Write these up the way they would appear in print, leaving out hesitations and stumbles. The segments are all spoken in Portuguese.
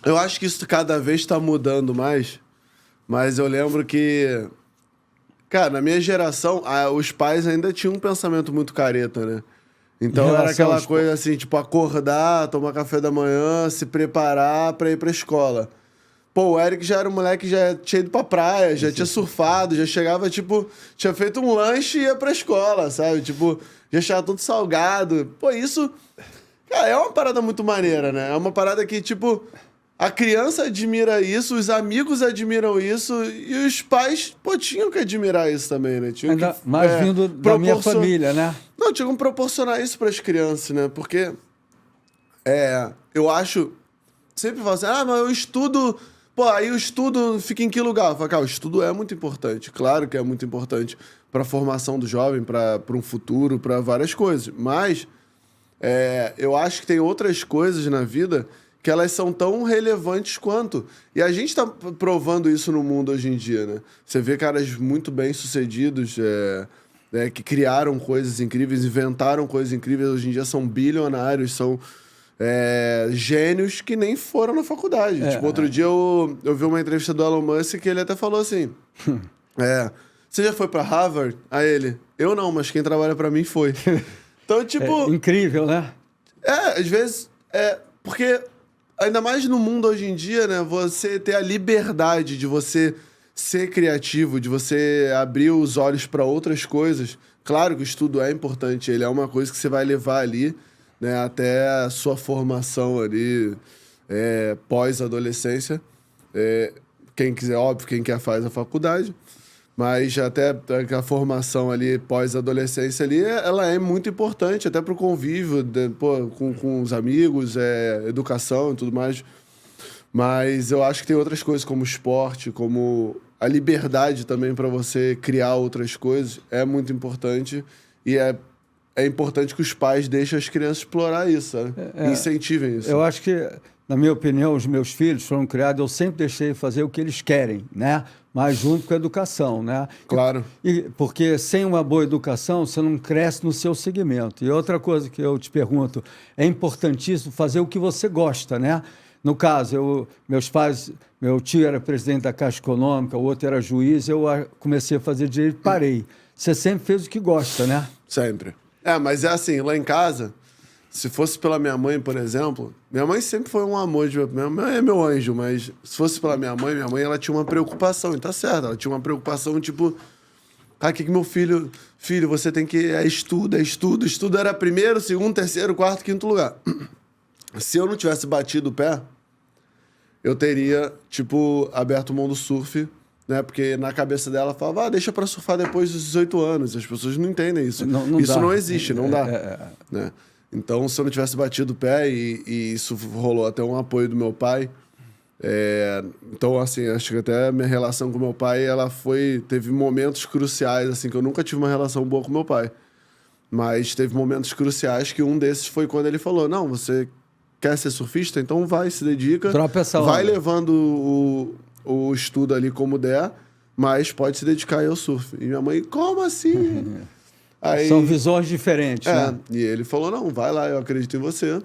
Eu acho que isso cada vez está mudando mais, mas eu lembro que, cara, na minha geração, os pais ainda tinham um pensamento muito careta, né? Então era aquela coisa assim, tipo, acordar, tomar café da manhã, se preparar pra ir pra escola. Pô, o Eric já era um moleque, já tinha ido pra praia, já tinha surfado, já chegava, tipo, tinha feito um lanche e ia pra escola, sabe? Tipo, já chegava tudo salgado. Pô, isso, cara, é uma parada muito maneira, né? É uma parada que, tipo, a criança admira isso, os amigos admiram isso e os pais, pô, tinham que admirar isso também, né? Tinham Ainda que, mais vindo da minha família, né? Não, tinham que proporcionar isso pras crianças, né? Porque, eu acho... Sempre falo assim, mas eu estudo... Pô, aí o estudo fica em que lugar? Eu falo, cara, o estudo é muito importante. Claro que é muito importante para a formação do jovem, para um futuro, para várias coisas. Mas eu acho que tem outras coisas na vida que elas são tão relevantes quanto. E a gente está provando isso no mundo hoje em dia, né? Você vê caras muito bem-sucedidos, que criaram coisas incríveis, inventaram coisas incríveis, hoje em dia são bilionários, são... gênios que nem foram na faculdade. Tipo, outro dia eu vi uma entrevista do Elon Musk que ele até falou assim: você já foi pra Harvard? Aí ele, eu não, mas quem trabalha pra mim foi. Então, tipo. Incrível, né? Às vezes. Porque, ainda mais no mundo hoje em dia, né? Você ter a liberdade de você ser criativo, de você abrir os olhos pra outras coisas. Claro que o estudo é importante, ele é uma coisa que você vai levar ali, né, até a sua formação ali, pós-adolescência. Quem quiser, óbvio, quem quer faz a faculdade, mas até a formação ali, pós-adolescência ali, ela é muito importante, até para o convívio com os amigos, educação e tudo mais. Mas eu acho que tem outras coisas, como esporte, como a liberdade também para você criar outras coisas, é muito importante e é importante que os pais deixem as crianças explorar isso, sabe? Incentivem isso. Eu acho que, na minha opinião, os meus filhos foram criados, eu sempre deixei fazer o que eles querem, né? Mas junto com a educação, né? Claro. Porque sem uma boa educação, você não cresce no seu segmento. E outra coisa que eu te pergunto, é importantíssimo fazer o que você gosta, né? No caso, meus pais, meu tio era presidente da Caixa Econômica, o outro era juiz, eu comecei a fazer direito e parei. Você sempre fez o que gosta, né? Sempre. Mas é assim, lá em casa, se fosse pela minha mãe, por exemplo, minha mãe sempre foi um amor minha mãe é meu anjo, mas se fosse pela minha mãe ela tinha uma preocupação, e tá certo, ela tinha uma preocupação, tipo, o que meu filho, você tem que, estudo era primeiro, segundo, terceiro, quarto, quinto lugar. Se eu não tivesse batido o pé, eu teria, tipo, aberto mão do surf, né? Porque na cabeça dela falava, deixa pra surfar depois dos 18 anos. As pessoas não entendem isso. Isso não existe, não dá. Né? Então, se eu não tivesse batido o pé, e isso rolou até um apoio do meu pai. Então, assim, acho que até a minha relação com meu pai, teve momentos cruciais, assim, que eu nunca tive uma relação boa com meu pai. Mas teve momentos cruciais que um desses foi quando ele falou, não, você quer ser surfista? Então vai, se dedica. Dropa essa vai onda. Levando o estudo ali como der, mas pode se dedicar aí ao surf. E minha mãe, como assim? Aí, são visões diferentes, né? E ele falou, não, vai lá, eu acredito em você.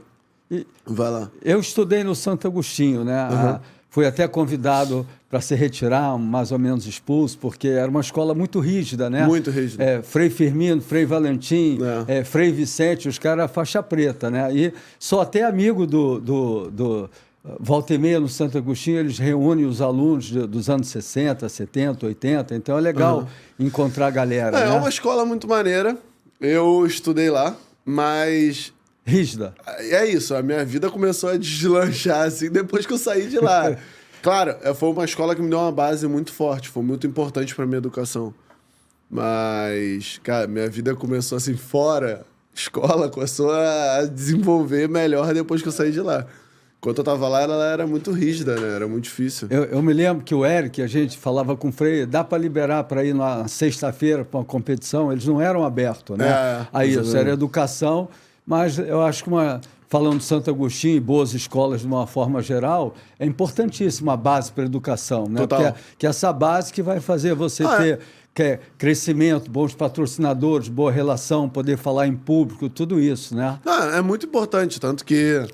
Vai lá. Eu estudei no Santo Agostinho, né? Fui até convidado para se retirar, mais ou menos expulso, porque era uma escola muito rígida, né? Muito rígida. Frei Firmino, Frei Valentim, Frei Vicente, os caras faixa preta, né? E sou até amigo do volta e meia no Santo Agostinho, eles reúnem os alunos dos anos 60, 70, 80, então é legal encontrar a galera. É uma escola muito maneira, eu estudei lá, mas... rígida. É isso, a minha vida começou a deslanchar, assim, depois que eu saí de lá. Claro, foi uma escola que me deu uma base muito forte, foi muito importante para minha educação. Mas, cara, minha vida começou assim, fora escola, começou a desenvolver melhor depois que eu saí de lá. Enquanto eu tava lá, ela era muito rígida, né? Era muito difícil. Eu me lembro que o Eric, a gente falava com o Frei, dá para liberar para ir na sexta-feira para uma competição, eles não eram abertos, né? Aí isso era educação, mas eu acho que falando de Santo Agostinho e boas escolas de uma forma geral, é importantíssima a base para a educação, né? Total. Que é essa base que vai fazer você ter crescimento, bons patrocinadores, boa relação, poder falar em público, tudo isso, né? É muito importante, tanto que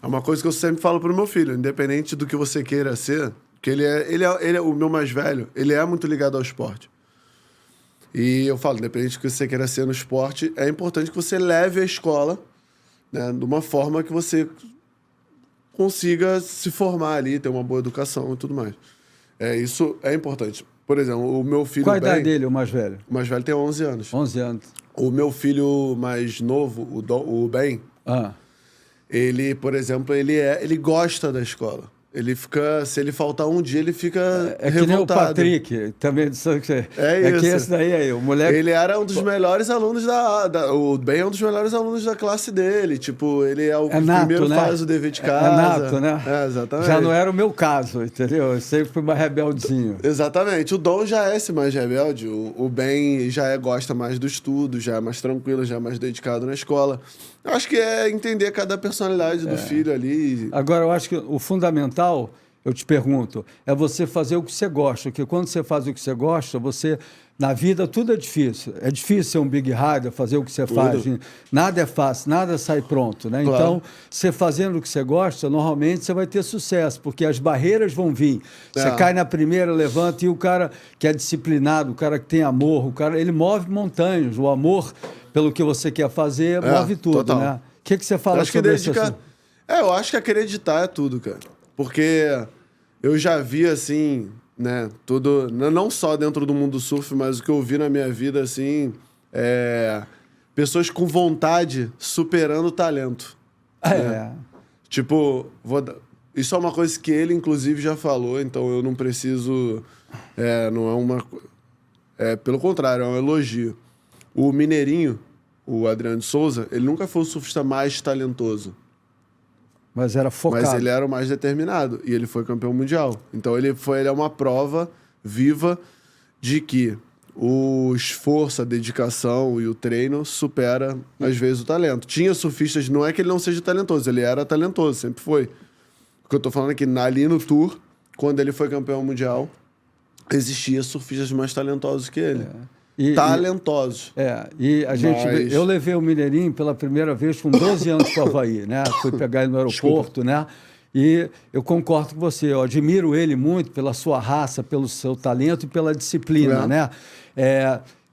É uma coisa que eu sempre falo pro meu filho, independente do que você queira ser, que ele é o meu mais velho, ele é muito ligado ao esporte. E eu falo, independente do que você queira ser no esporte, é importante que você leve a escola, né, de uma forma que você consiga se formar ali, ter uma boa educação e tudo mais. Isso é importante. Por exemplo, o meu filho... Qual a idade dele, o mais velho? O mais velho tem 11 anos. 11 anos. O meu filho mais novo, o Ben, ele, por exemplo, ele gosta da escola. Ele fica... Se ele faltar um dia, ele fica É que revoltado. nem o Patrick, também. É que isso. esse daí aí, o moleque... Ele era um dos melhores alunos o Ben é um dos melhores alunos da classe dele. Tipo, ele é o que nato, primeiro né? faz o dever de casa. É nato, né? Exatamente. Já não era o meu caso, entendeu? Eu sempre fui mais rebeldezinho. Exatamente. O Dom já é esse mais rebelde. O Ben gosta mais do estudo, já é mais tranquilo, já é mais dedicado na escola. Eu acho que é entender cada personalidade do filho ali. Agora, eu acho que o fundamental, eu te pergunto, é você fazer o que você gosta. Porque quando você faz o que você gosta, na vida tudo é difícil. É difícil ser um big rider, fazer o que você faz. Nada é fácil, nada sai pronto, né? Claro. Então, você fazendo o que você gosta, normalmente você vai ter sucesso, porque as barreiras vão vir. Você cai na primeira, levanta, e o cara que é disciplinado, o cara que tem amor, ele move montanhas. O amor pelo que você quer fazer move tudo, total. né? O que você fala sobre isso? Eu acho que acreditar é tudo, cara. Porque eu já vi, assim, né, tudo... Não só dentro do mundo do surf, mas o que eu vi na minha vida, assim, pessoas com vontade superando o talento. Né? Tipo, isso é uma coisa que ele, inclusive, já falou, então eu não preciso... não é uma... pelo contrário, é um elogio. O Mineirinho, o Adriano de Souza, ele nunca foi o surfista mais talentoso. Mas era focado. Mas ele era o mais determinado. E ele foi campeão mundial. Então ele é uma prova viva de que o esforço, a dedicação e o treino supera, às vezes, o talento. Tinha surfistas, não é que ele não seja talentoso, ele era talentoso, sempre foi. O que eu tô falando é que ali no Tour, quando ele foi campeão mundial, existia surfistas mais talentosos que ele. Talentosos. Eu levei o Mineirinho pela primeira vez com 12 anos para o Havaí, né? Fui pegar ele no aeroporto, né? E eu concordo com você, eu admiro ele muito pela sua raça, pelo seu talento e pela disciplina, né?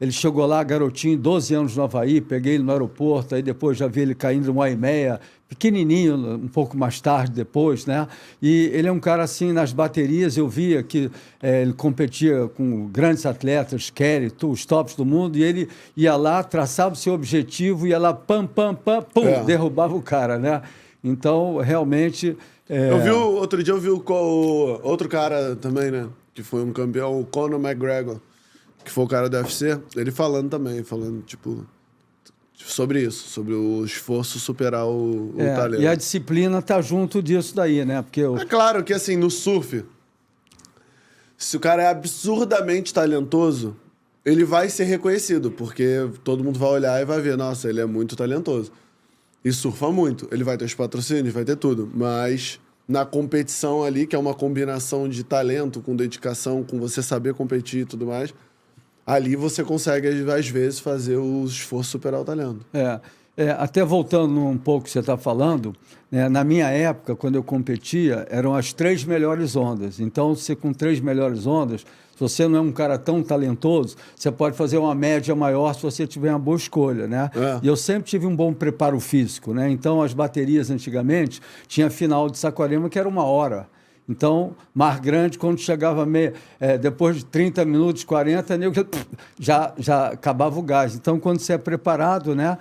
Ele chegou lá, garotinho, 12 anos no Havaí, peguei ele no aeroporto, aí depois já vi ele caindo no Waimea, pequenininho, um pouco mais tarde depois, né? E ele é um cara assim, nas baterias eu via que ele competia com grandes atletas, Kelly, os tops do mundo, e ele ia lá, traçava o seu objetivo, ia lá, pam, derrubava o cara, né? Então, realmente... Outro dia eu vi outro cara também, né? Que foi um campeão, o Conor McGregor, que foi o cara do UFC, ele falando, tipo... sobre isso, sobre o esforço superar o talento. E a disciplina tá junto disso daí, né? Porque É claro que, assim, no surf, se o cara é absurdamente talentoso, ele vai ser reconhecido, porque todo mundo vai olhar e vai ver, nossa, ele é muito talentoso. E surfa muito. Ele vai ter os patrocínios, vai ter tudo. Mas na competição ali, que é uma combinação de talento com dedicação, com você saber competir e tudo mais... ali você consegue, às vezes, fazer o esforço superar o talento. Até voltando um pouco que você está falando, né, na minha época, quando eu competia, eram as 3 melhores ondas. Então, você com 3 melhores ondas, se você não é um cara tão talentoso, você pode fazer uma média maior se você tiver uma boa escolha, né? E eu sempre tive um bom preparo físico, né? Então, as baterias, antigamente, tinha final de Saquarema que era 1 hora. Então, Mar Grande, quando chegava depois de 30 minutos, 40, já acabava o gás. Então, quando você é preparado, né,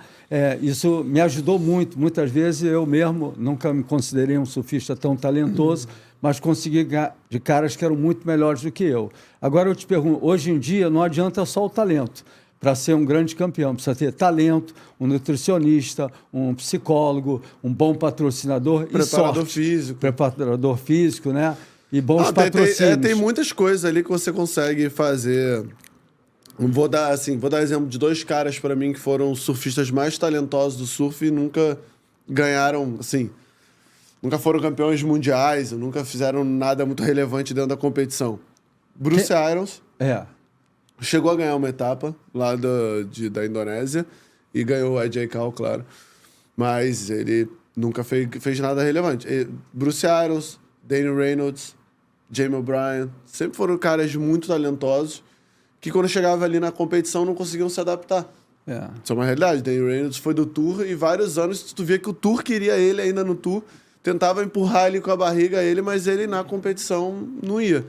isso me ajudou muito. Muitas vezes eu mesmo nunca me considerei um surfista tão talentoso, mas consegui ganhar de caras que eram muito melhores do que eu. Agora eu te pergunto, hoje em dia não adianta só o talento. Para ser um grande campeão, precisa ter talento, um nutricionista, um psicólogo, um bom patrocinador e sorte. Preparador físico, né? E bons patrocínios. Tem muitas coisas ali que você consegue fazer. Vou dar exemplo de 2 caras para mim que foram os surfistas mais talentosos do surf e nunca ganharam, assim, nunca foram campeões mundiais, nunca fizeram nada muito relevante dentro da competição. Bruce Irons. Chegou a ganhar uma etapa lá da Indonésia e ganhou a AJ Cal, claro. Mas ele Nunca fez nada relevante. Bruce Arians, Danny Reynolds, Jamie O'Brien, sempre foram caras muito talentosos que quando chegava ali na competição não conseguiam se adaptar. Isso é uma realidade. Danny Reynolds foi do Tour e vários anos tu via que o Tour queria ele ainda no Tour, tentava empurrar ele com a barriga ele, mas ele na competição não ia.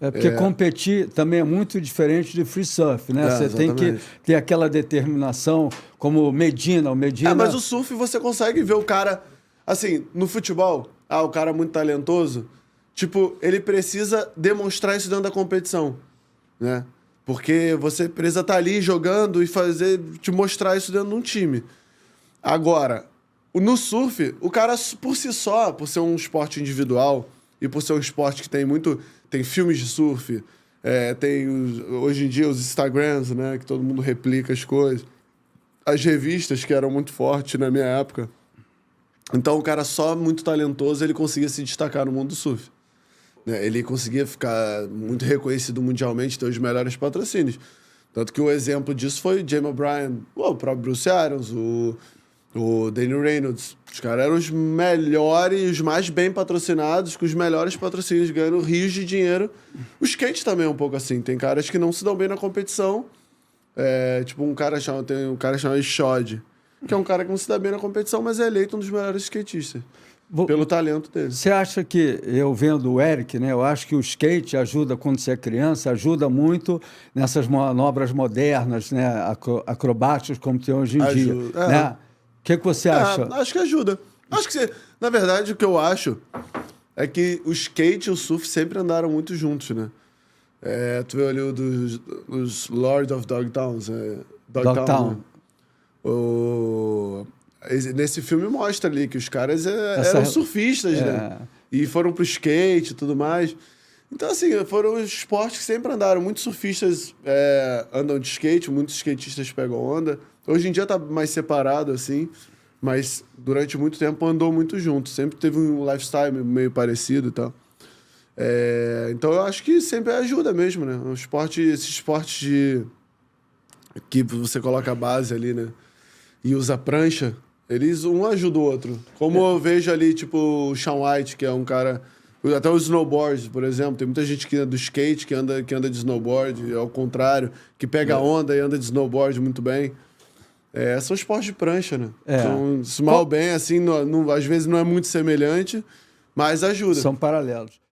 Porque competir também é muito diferente de free surf, né? Você tem que ter aquela determinação, como o Medina. Mas o surf você consegue ver o cara... Assim, no futebol, o cara é muito talentoso, tipo, ele precisa demonstrar isso dentro da competição, né? Porque você precisa estar ali jogando e te mostrar isso dentro de um time. Agora, no surf, o cara, por si só, por ser um esporte individual e por ser um esporte que tem filmes de surf, hoje em dia os Instagrams, né, que todo mundo replica as coisas, as revistas que eram muito fortes na minha época. Então o cara só muito talentoso, ele conseguia se destacar no mundo do surf. Né? Ele conseguia ficar muito reconhecido mundialmente, ter os melhores patrocínios. Tanto que o exemplo disso foi o Jamie O'Brien, o próprio Bruce Arians, o Danny Reynolds. Os caras eram os melhores, os mais bem patrocinados, com os melhores patrocínios, ganhando rios de dinheiro. O skate também é um pouco assim. Tem caras que não se dão bem na competição. Tipo, tem um cara chamado Shod, que é um cara que não se dá bem na competição, mas é eleito um dos melhores skatistas. Pelo talento dele. Você acha que, eu vendo o Eric, né? Eu acho que o skate ajuda, quando você é criança, ajuda muito nessas manobras modernas, né? Acrobáticas, como tem hoje em dia. Né? O que você acha? Acho que ajuda. Na verdade, o que eu acho é que o skate e o surf sempre andaram muito juntos, né? Tu vê ali os Lord of Dogtowns. Dogtown. Né? Nesse filme mostra ali que os caras eram surfistas, né? E foram pro skate e tudo mais. Então, assim, foram os esportes que sempre andaram. Muitos surfistas andam de skate, muitos skatistas pegam onda. Hoje em dia tá mais separado, assim, mas durante muito tempo andou muito junto. Sempre teve um lifestyle meio parecido e tal. Então eu acho que sempre ajuda mesmo, né? Esses esportes que você coloca a base ali, né? E usa prancha, um ajuda o outro. Como eu vejo ali, tipo, o Shaun White, que é um cara... Até o snowboard, por exemplo. Tem muita gente que anda do skate, que anda de snowboard, ao contrário, que pega onda e anda de snowboard muito bem. São esportes de prancha, né? Então, se mal bem, assim, às vezes não é muito semelhante, mas ajuda. São paralelos.